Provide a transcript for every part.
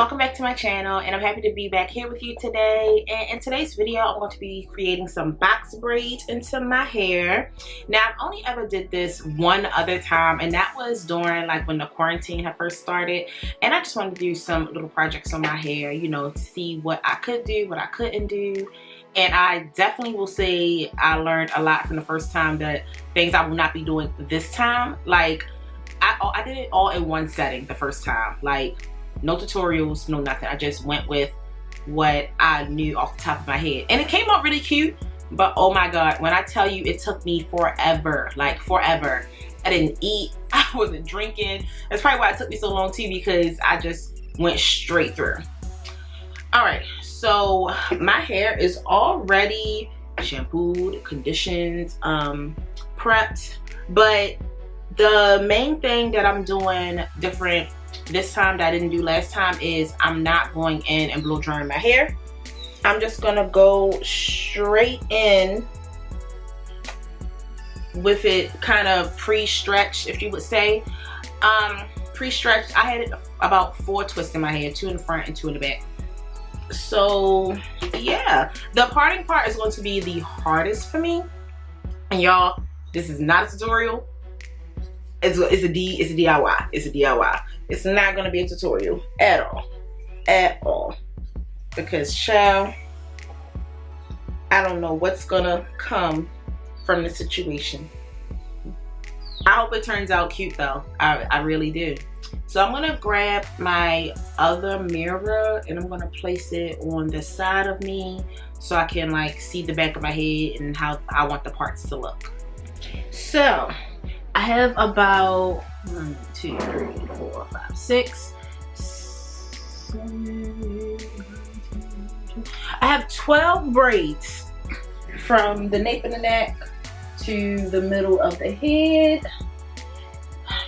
welcome back to my channel, and I'm happy to be back here with you today. And in today's video, I'm going to be creating some box braids into my hair. Now, I've only ever did this one other time, and that was during like when the quarantine had first started. And I just wanted to do some little projects on my hair, you know, to see what I could do, what I couldn't do. And I definitely will say I learned a lot from the first time, that things I will not be doing this time. Like, I did it all in one setting the first time. Like, no tutorials, no nothing. I just went with what I knew off the top of my head. And it came out really cute, but oh my God, when I tell you, it took me forever, like forever. I didn't eat, I wasn't drinking. That's probably why it took me so long too, because I just went straight through. All right, so my hair is already shampooed, conditioned, prepped, but the main thing that I'm doing different this time that I didn't do last time is I'm not going in and blow drying my hair. I'm just gonna go straight in with it kind of pre-stretched, if you would say. Pre-stretched, I had about 4 twists in my hair, 2 in the front and 2 in the back. So yeah, the parting part is going to be the hardest for me. And y'all, this is not a tutorial. It's a DIY. It's a DIY. It's not gonna be a tutorial at all, because child, I don't know what's gonna come from the situation. I hope it turns out cute though. I really do. So I'm gonna grab my other mirror and I'm gonna place it on the side of me so I can like see the back of my head and how I want the parts to look. So I have about 1, 2, 3, 4, 5, 6, 7, 8, I have 12 braids from the nape of the neck to the middle of the head.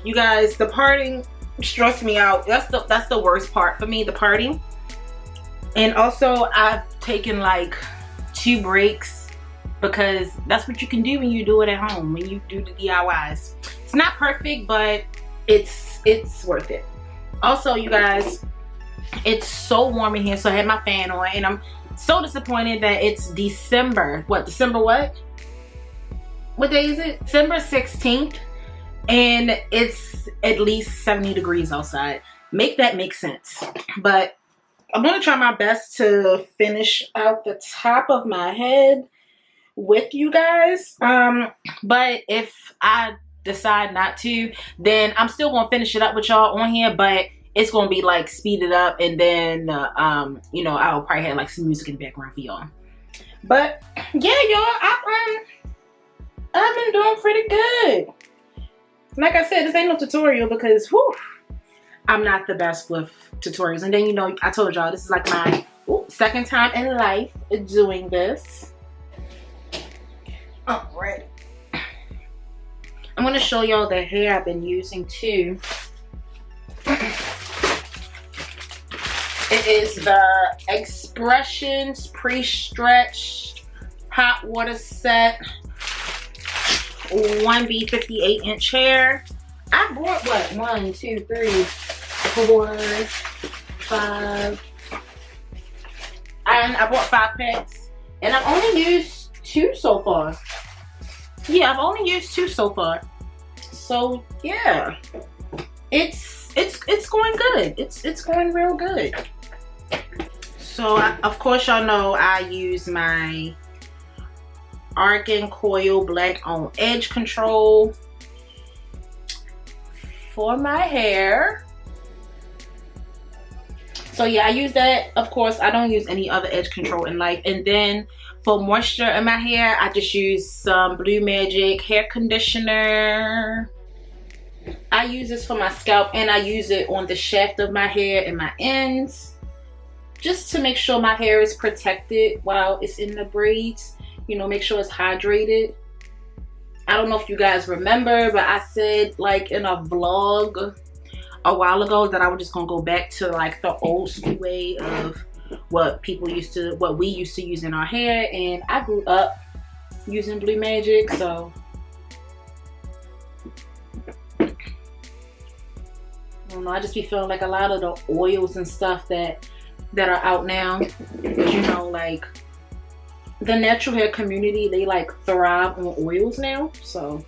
You guys, the parting stressed me out. That's the worst part for me, the parting. And also I've taken like 2 breaks, because that's what you can do when you do it at home, when you do the DIYs. It's not perfect, but it's worth it. Also, you guys, it's so warm in here, so I had my fan on, and I'm so disappointed that it's December. What, December what? What day is it? December 16th, and it's at least 70 degrees outside. Make that make sense. But I'm gonna try my best to finish out the top of my head with you guys, but if I decide not to, then I'm still gonna finish it up with y'all on here, but it's gonna be like speeded up, and then you know, I'll probably have like some music in the background for y'all. But yeah, y'all, I've been doing pretty good. Like I said, this ain't no tutorial, because whew, I'm not the best with tutorials. And then, you know, I told y'all this is like my second time in life doing this. Alright, I'm going to show y'all the hair I've been using too. It is the Expressions Pre-Stretched Hot Water Set 1B 58-inch hair. I bought what? 1, 2, 3, 4, 5. And I bought 5 packs. And I've only used 2 so far. Yeah, I've only used 2 so far. So yeah, it's going good. It's going real good. So of course y'all know I use my Argan Coil Black on Edge Control for my hair. So yeah, I use that. Of course, I don't use any other edge control in life. And then for moisture in my hair, I just use some Blue Magic hair conditioner. I use this for my scalp, and I use it on the shaft of my hair and my ends, just to make sure my hair is protected while it's in the braids. You know, make sure it's hydrated. I don't know if you guys remember, but I said like in a vlog a while ago that I was just gonna go back to like the old school way of what we used to use in our hair, and I grew up using Blue Magic, so don't know, I just be feeling like a lot of the oils and stuff that are out now, you know, like the natural hair community, they like thrive on oils now. So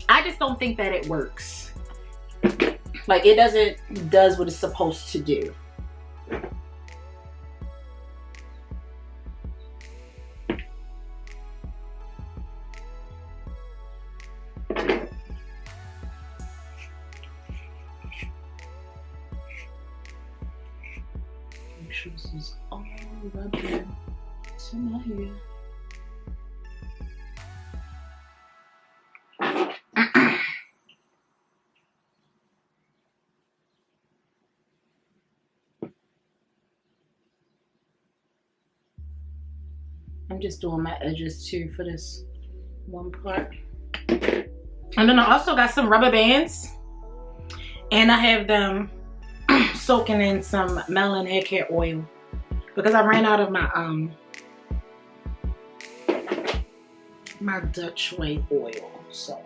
I just don't think that it works. Like it does what it's supposed to do. Make sure this is all rubbed in to my hair. I'm just doing my edges too for this one part. And then I also got some rubber bands, and I have them soaking in some melon hair care oil because I ran out of my my Dutch way oil. So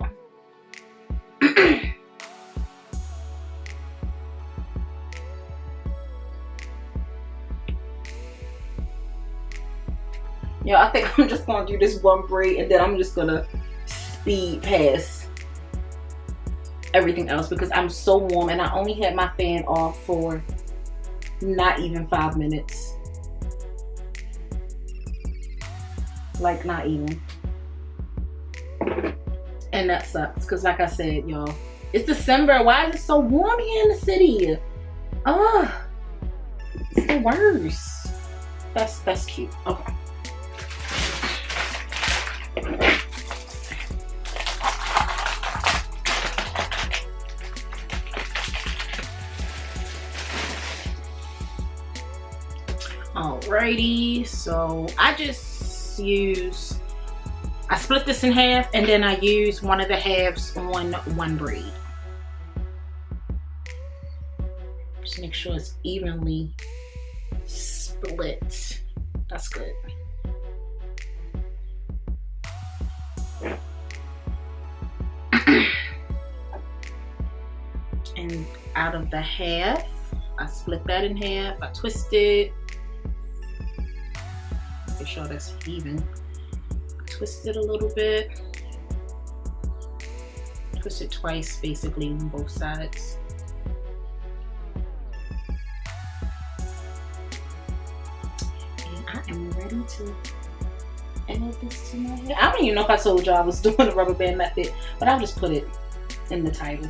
yeah, I think I'm just gonna do this one braid and then I'm just gonna speed past everything else because I'm so warm and I only had my fan off for not even 5 minutes. Like not even. And that sucks because like I said, y'all, it's December. Why is it so warm here in the city? Ugh, it's the worst. That's cute. Okay. Alrighty, so I split this in half and then I use one of the halves on one braid. Just make sure it's evenly split. That's good. And out of the half, I split that in half, I twist it. Make sure that's even. Twist it a little bit. Twist it twice basically on both sides. And I am ready to add this to my hair. I don't even know if I told y'all I was doing the rubber band method, but I'll just put it in the title.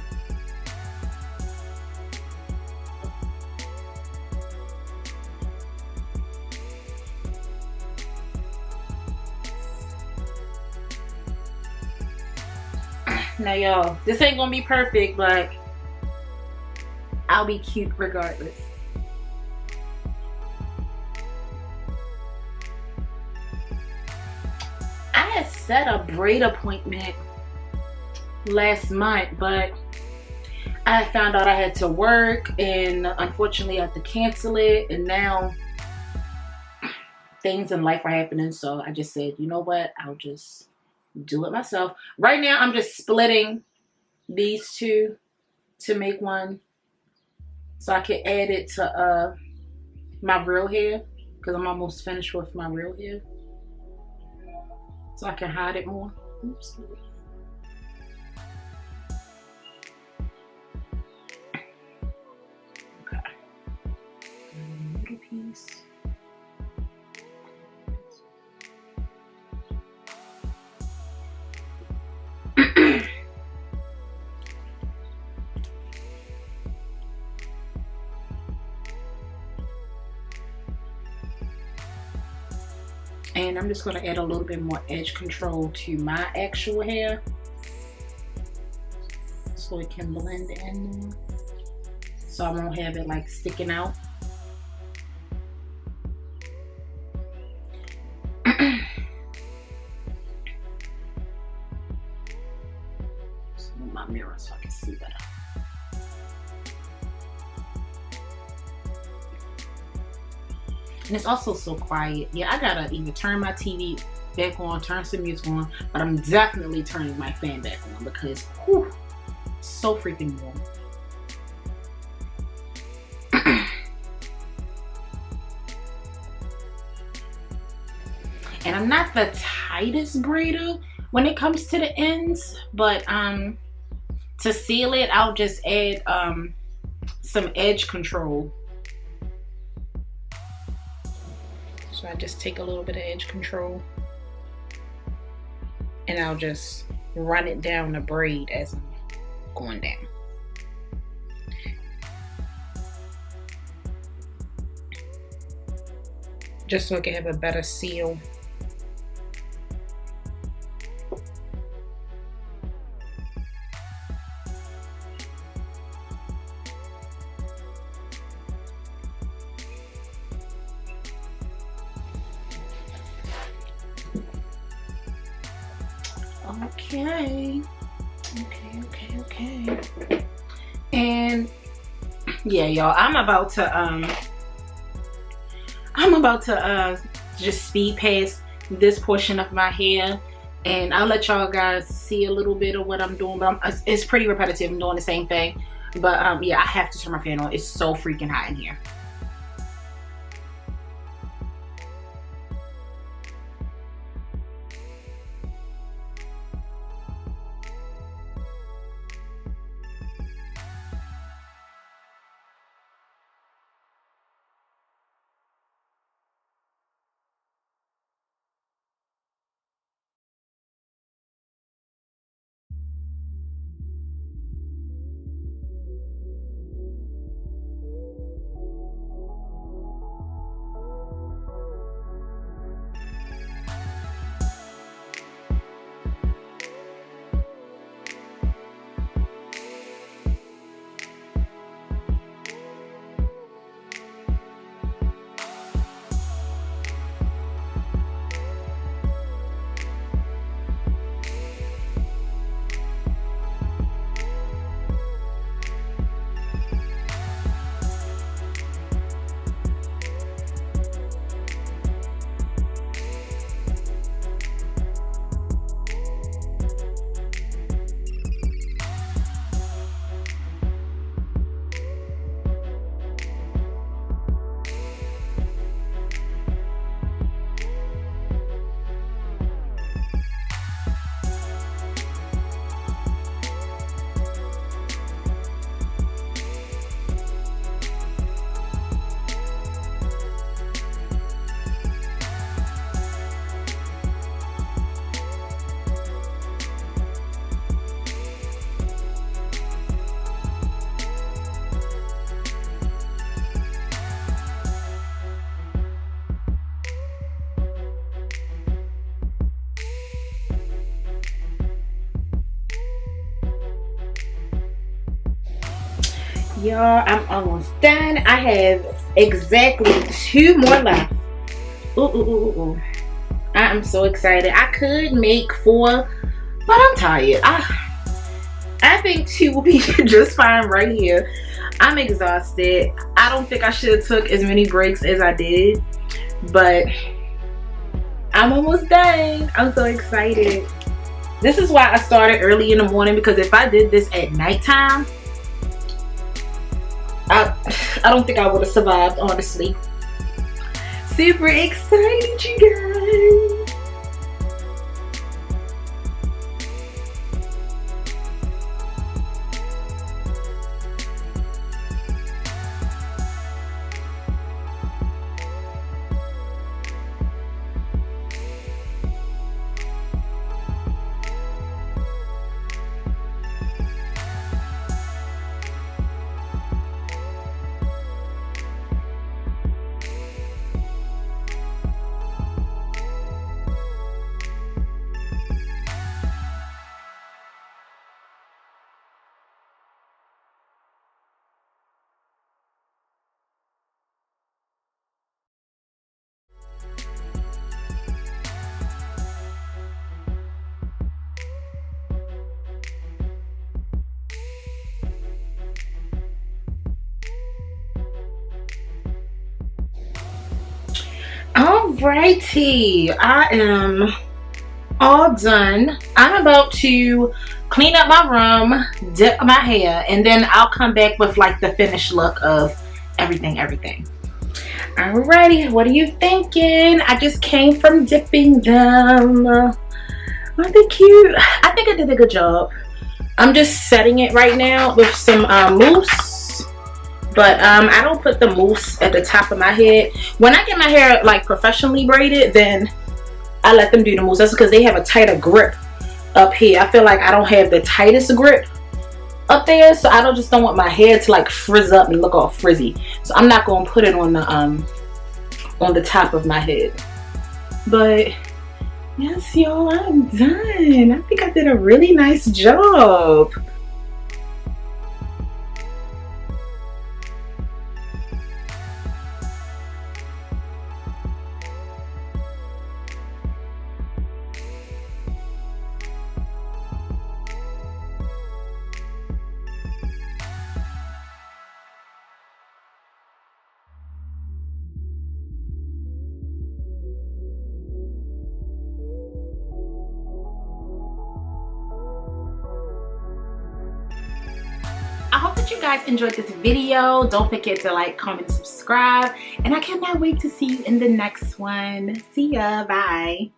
Now y'all, this ain't gonna be perfect, but I'll be cute regardless. I had set a braid appointment last month, but I found out I had to work and unfortunately I had to cancel it, and now things in life are happening, so I just said, you know what, I'll just do it myself. Right now I'm just splitting these two to make one so I can add it to my real hair because I'm almost finished with my real hair, so I can hide it more. Oops. Okay. A little piece. And I'm just going to add a little bit more edge control to my actual hair so it can blend in more, so I won't have it like sticking out. Just move my mirror so I can see better. And it's also so quiet. Yeah, I gotta either turn my TV back on, turn some music on, but I'm definitely turning my fan back on because whew, so freaking warm. I'm not the tightest braider when it comes to the ends, but to seal it, I'll just add some edge control. So I just take a little bit of edge control and I'll just run it down the braid as I'm going down. Just so I can have a better seal. Okay. And yeah, y'all, I'm about to just speed past this portion of my hair, and I'll let y'all guys see a little bit of what I'm doing, but it's pretty repetitive. I'm doing the same thing, but yeah, I have to turn my fan on. It's so freaking hot in here. Y'all, I'm almost done. I have exactly 2 more left. Ooh. I am so excited. I could make 4, but I'm tired. I think 2 will be just fine right here. I'm exhausted. I don't think I should have took as many breaks as I did, but I'm almost done. I'm so excited. This is why I started early in the morning, because if I did this at nighttime, I don't think I would have survived, honestly. Super excited, you guys. Alrighty, I am all done. I'm about to clean up my room, dip my hair, and then I'll come back with like the finished look of everything. Alrighty, what are you thinking? I just came from dipping them. Aren't they cute? I think I did a good job. I'm just setting it right now with some mousse. But I don't put the mousse at the top of my head. When I get my hair like professionally braided, then I let them do the mousse. That's because they have a tighter grip up here. I feel like I don't have the tightest grip up there, so I just don't want my hair to like frizz up and look all frizzy. So I'm not gonna put it on the top of my head. But yes, y'all, I'm done. I think I did a really nice job. I hope that you guys enjoyed this video. Don't forget to like, comment, subscribe, and I cannot wait to see you in the next one. See ya, bye.